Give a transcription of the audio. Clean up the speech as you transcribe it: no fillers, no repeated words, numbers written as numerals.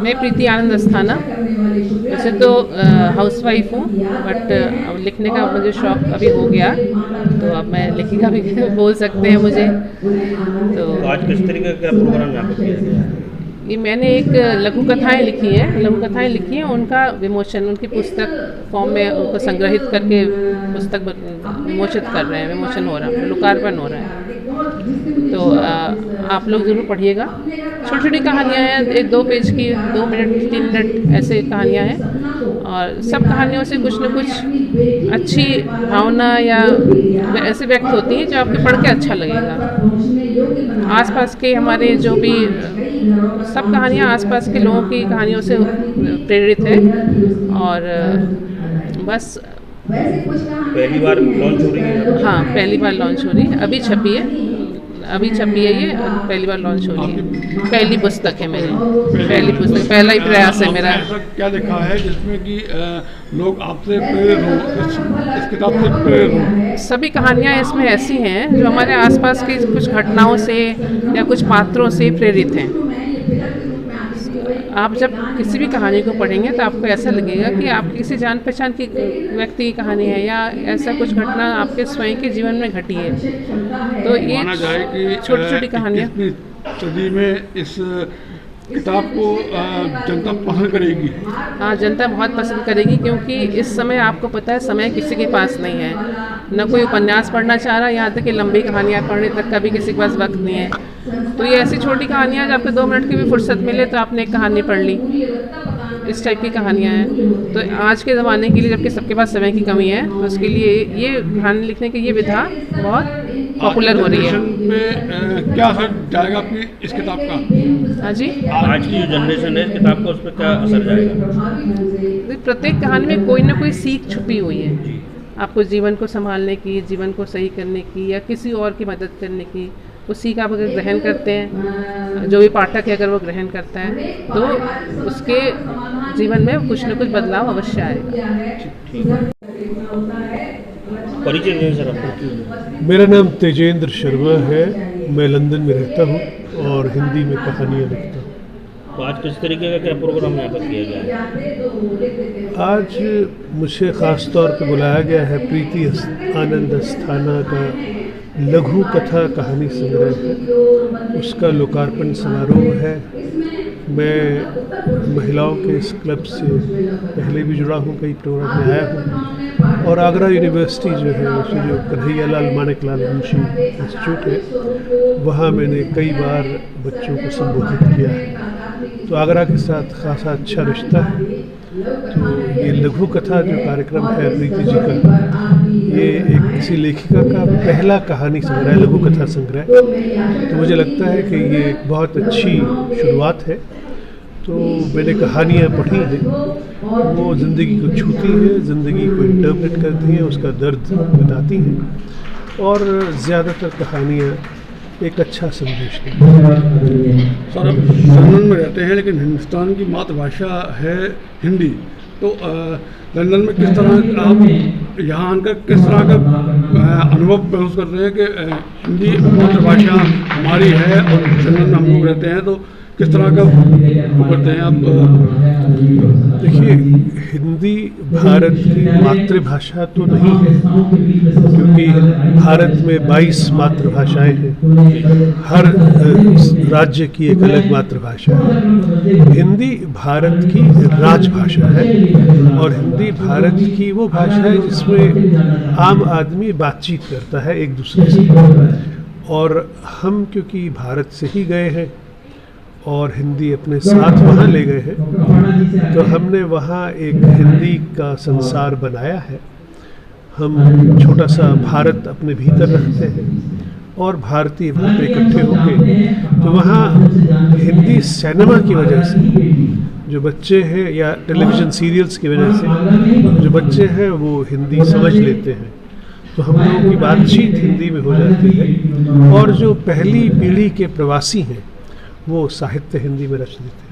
मैं प्रीति आनंद अस्थाना। वैसे तो हाउसवाइफ हूँ, बट अब लिखने का मुझे शौक़ अभी हो गया, तो अब मैं लेखिका भी बोल सकते हैं मुझे। तो आज किस तरीके का प्रोग्राम यहाँ पर किया गया है? ये मैंने एक लघु कथाएँ लिखी हैं, उनका विमोचन, उनकी पुस्तक फॉर्म में उनको संग्रहित करके पुस्तक विमोचित कर रहे हैं, विमोचन हो रहा है, लोकार्पण हो रहा है। तो आप लोग ज़रूर पढ़िएगा। छोटी छोटी कहानियाँ हैं, 1-2 पेज की, 2 मिनट 3 मिनट ऐसे कहानियाँ हैं, और सब कहानियों से कुछ न कुछ अच्छी भावना या ऐसे व्यक्त होती हैं जो आपके पढ़ के अच्छा लगेगा। आसपास के हमारे जो भी सब कहानियाँ आसपास के लोगों की कहानियों से प्रेरित है, और बस। पहली बार लॉन्च हो रही है? हाँ, पहली बार लॉन्च हो रही है, अभी छपी है ये, पहली बार लॉन्च हो रही है। पहली पुस्तक है मेरी, पहला ही प्रयास है मेरा। ऐसा क्या लिखा है जिसमें कि लोग आपसे प्रेरित हों, इस किताब से प्रेरित हों? सभी कहानियाँ इसमें ऐसी हैं जो हमारे आसपास की कुछ घटनाओं से या कुछ पात्रों से प्रेरित हैं। आप जब किसी भी कहानी को पढ़ेंगे तो आपको ऐसा लगेगा कि आप किसी जान पहचान की व्यक्ति की कहानी है, या ऐसा कुछ घटना आपके स्वयं के जीवन में घटी है। तो ये माना जाए कि छोटी छोटी कहानियाँ सदी में इस किताब को जनता पसंद करेगी। हाँ, जनता बहुत पसंद करेगी, क्योंकि इस समय आपको पता है समय किसी के पास नहीं है, न कोई उपन्यास पढ़ना चाह रहा, यहाँ तक कि लंबी कहानियाँ पढ़ने तक का भी किसी के पास वक्त नहीं है। तो ये ऐसी छोटी कहानियाँ जब आपको 2 मिनट की भी फुर्सत मिले तो आपने एक कहानी पढ़ ली, इस टाइप की कहानियाँ हैं। तो आज के ज़माने के लिए, जबकि सबके पास समय की कमी है, उसके लिए ये कहानी लिखने की ये विधा बहुत पॉपुलर हो रही है। पे क्या असर जाएगा आपकी इस किताब का? हाँ जी, आज की जो जनरेशन है इस किताब का, उस पर क्या असर जाएगा? प्रत्येक कहानी में कोई ना कोई सीख छुपी हुई है, आपको जीवन को संभालने की, जीवन को सही करने की, या किसी और की मदद करने की। वो सीख आप अगर ग्रहण करते हैं, जो भी पाठक है अगर वो ग्रहण करता है, तो उसके जीवन में कुछ न कुछ बदलाव अवश्य आएगा। परिचय दें सर आपका। मेरा नाम तेजेंद्र शर्मा है, मैं लंदन में रहता हूँ और हिंदी में कहानियाँ लिखता हूँ। तो आज किस तरीके का क्या प्रोग्राम यहाँ पर किया गया है? आज मुझे ख़ास तौर पे बुलाया गया है, प्रीति आनंद अस्थाना का लघु कथा कहानी संग्रह है, उसका लोकार्पण समारोह है। मैं महिलाओं के इस क्लब से पहले भी जुड़ा हूँ, कई प्रोग्राम में आया हूँ, और आगरा यूनिवर्सिटी जो है, उसमें जो कन्हैयालाल माणिकलाल मुंशी इंस्टीट्यूट है, वहाँ मैंने कई बार बच्चों को संबोधित किया है। तो आगरा के साथ खासा अच्छा रिश्ता है। तो ये लघु कथा जो कार्यक्रम है प्रीति जी का, ये एक किसी लेखिका का पहला कहानी संग्रह, लघु कथा संग्रह, तो मुझे लगता है कि ये एक बहुत अच्छी शुरुआत है। तो मैंने कहानियाँ पढ़ी हैं, वो ज़िंदगी को छूती है, ज़िंदगी को इंटरप्रेट करती हैं, उसका दर्द बताती हैं, और ज़्यादातर कहानियाँ एक अच्छा संदेश देती हैं। सर, आप लंदन में रहते हैं, लेकिन हिंदुस्तान की मातृभाषा है हिंदी, तो लंदन में किस तरह आप यहाँ आकर किस तरह का अनुभव महसूस कर रहे हैं कि हिंदी मातृभाषा हमारी है और लंदन में हम लोग रहते हैं, तो किस तरह का करते हैं आप? देखिए, हिंदी भारत की मातृभाषा तो नहीं है, क्योंकि भारत में 22 मातृभाषाएं हैं, हर राज्य की एक अलग मातृभाषा है। हिंदी भारत की राजभाषा है, और हिंदी भारत की वो भाषा है जिसमें आम आदमी बातचीत करता है एक दूसरे से। और हम क्योंकि भारत से ही गए हैं और हिंदी अपने साथ वहाँ ले गए हैं, तो हमने वहाँ एक हिंदी का संसार बनाया है। हम छोटा सा भारत अपने भीतर रखते हैं, और भारतीय वहाँ पे इकट्ठे होंगे, तो वहाँ हिंदी सिनेमा की वजह से जो बच्चे हैं, या टेलीविज़न सीरियल्स की वजह से जो बच्चे हैं, वो हिंदी समझ लेते हैं, तो हम लोगों की बातचीत हिंदी में हो जाती है। और जो पहली पीढ़ी के प्रवासी हैं, वो साहित्य हिंदी में रच देते हैं।